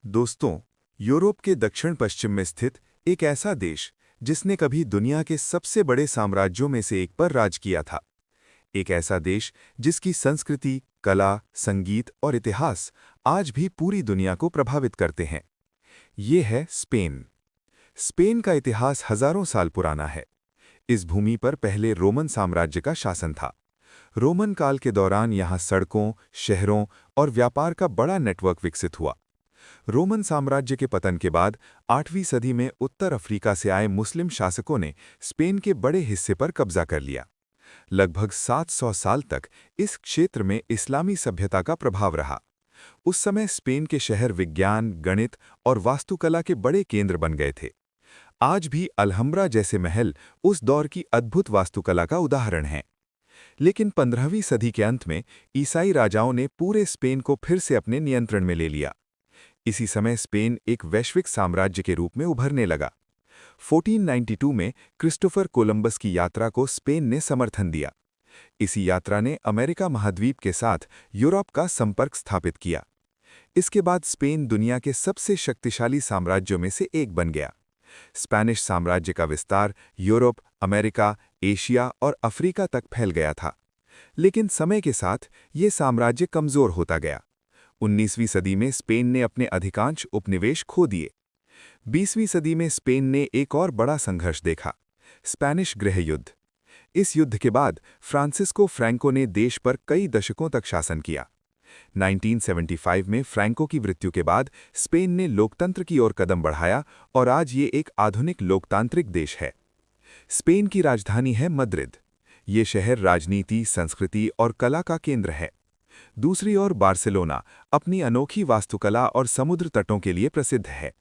दोस्तों, यूरोप के दक्षिण पश्चिम में स्थित एक ऐसा देश जिसने कभी दुनिया के सबसे बड़े साम्राज्यों में से एक पर राज किया था। एक ऐसा देश जिसकी संस्कृति, कला, संगीत और इतिहास आज भी पूरी दुनिया को प्रभावित करते हैं। ये है स्पेन। स्पेन का इतिहास हजारों साल पुराना है। इस भूमि पर पहले रोमन साम्राज्य का शासन था। रोमन काल के दौरान यहाँ सड़कों, शहरों और व्यापार का बड़ा नेटवर्क विकसित हुआ। रोमन साम्राज्य के पतन के बाद 8वीं सदी में उत्तर अफ्रीका से आए मुस्लिम शासकों ने स्पेन के बड़े हिस्से पर कब्जा कर लिया। लगभग 700 साल तक इस क्षेत्र में इस्लामी सभ्यता का प्रभाव रहा। उस समय स्पेन के शहर विज्ञान, गणित और वास्तुकला के बड़े केंद्र बन गए थे। आज भी अल्हम्ब्रा जैसे महल उस दौर की अद्भुत वास्तुकला का उदाहरण हैं। लेकिन 15वीं सदी के अंत में ईसाई राजाओं ने पूरे स्पेन को फिर से अपने नियंत्रण में ले लिया। इसी समय स्पेन एक वैश्विक साम्राज्य के रूप में उभरने लगा। 1492 में क्रिस्टोफर कोलंबस की यात्रा को स्पेन ने समर्थन दिया। इसी यात्रा ने अमेरिका महाद्वीप के साथ यूरोप का संपर्क स्थापित किया। इसके बाद स्पेन दुनिया के सबसे शक्तिशाली साम्राज्यों में से एक बन गया। स्पेनिश साम्राज्य का विस्तार यूरोप, अमेरिका, एशिया और अफ्रीका तक फैल गया था। लेकिन समय के साथ ये साम्राज्य कमजोर होता गया। 19वीं सदी में स्पेन ने अपने अधिकांश उपनिवेश खो दिए। 20वीं सदी में स्पेन ने एक और बड़ा संघर्ष देखा, स्पेनिश गृह युद्ध। इस युद्ध के बाद फ्रांसिस्को फ्रैंको ने देश पर कई दशकों तक शासन किया। 1975 में फ्रैंको की मृत्यु के बाद स्पेन ने लोकतंत्र की ओर कदम बढ़ाया और आज ये एक आधुनिक लोकतांत्रिक देश है। स्पेन की राजधानी है मद्रिद। ये शहर राजनीति, संस्कृति और कला का केंद्र है। दूसरी ओर बार्सिलोना अपनी अनोखी वास्तुकला और समुद्र तटों के लिए प्रसिद्ध है।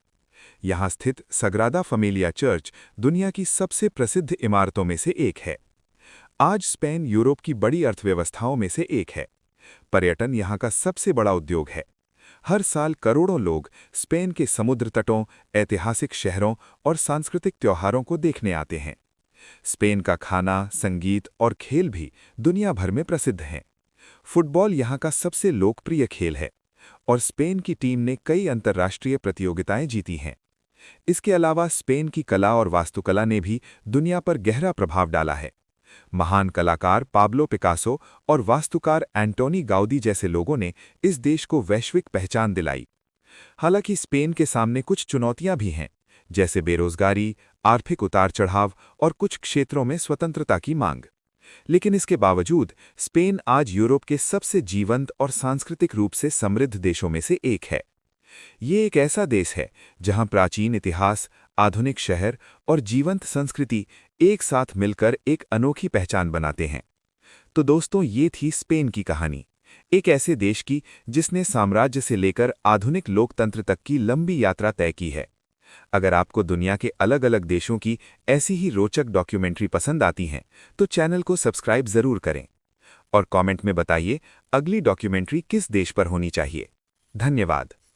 यहाँ स्थित सग्रादा फैमिलिया चर्च दुनिया की सबसे प्रसिद्ध इमारतों में से एक है। आज स्पेन यूरोप की बड़ी अर्थव्यवस्थाओं में से एक है। पर्यटन यहाँ का सबसे बड़ा उद्योग है। हर साल करोड़ों लोग स्पेन के समुद्र तटों, ऐतिहासिक शहरों और सांस्कृतिक त्योहारों को देखने आते हैं। स्पेन का खाना, संगीत और खेल भी दुनिया भर में प्रसिद्ध हैं। फुटबॉल यहाँ का सबसे लोकप्रिय खेल है और स्पेन की टीम ने कई अंतर्राष्ट्रीय प्रतियोगिताएं जीती हैं। इसके अलावा स्पेन की कला और वास्तुकला ने भी दुनिया पर गहरा प्रभाव डाला है। महान कलाकार पाब्लो पिकासो और वास्तुकार एंटोनी गाउदी जैसे लोगों ने इस देश को वैश्विक पहचान दिलाई। हालांकि स्पेन के सामने कुछ चुनौतियां भी हैं, जैसे बेरोजगारी, आर्थिक उतार-चढ़ाव और कुछ क्षेत्रों में स्वतंत्रता की मांग। लेकिन इसके बावजूद स्पेन आज यूरोप के सबसे जीवंत और सांस्कृतिक रूप से समृद्ध देशों में से एक है। ये एक ऐसा देश है जहां प्राचीन इतिहास, आधुनिक शहर और जीवंत संस्कृति एक साथ मिलकर एक अनोखी पहचान बनाते हैं। तो दोस्तों, ये थी स्पेन की कहानी, एक ऐसे देश की जिसने साम्राज्य से लेकर आधुनिक लोकतंत्र तक की लंबी यात्रा तय की है। अगर आपको दुनिया के अलग अलग देशों की ऐसी ही रोचक डॉक्यूमेंट्री पसंद आती हैं, तो चैनल को सब्सक्राइब जरूर करें और कमेंट में बताइए अगली डॉक्यूमेंट्री किस देश पर होनी चाहिए। धन्यवाद।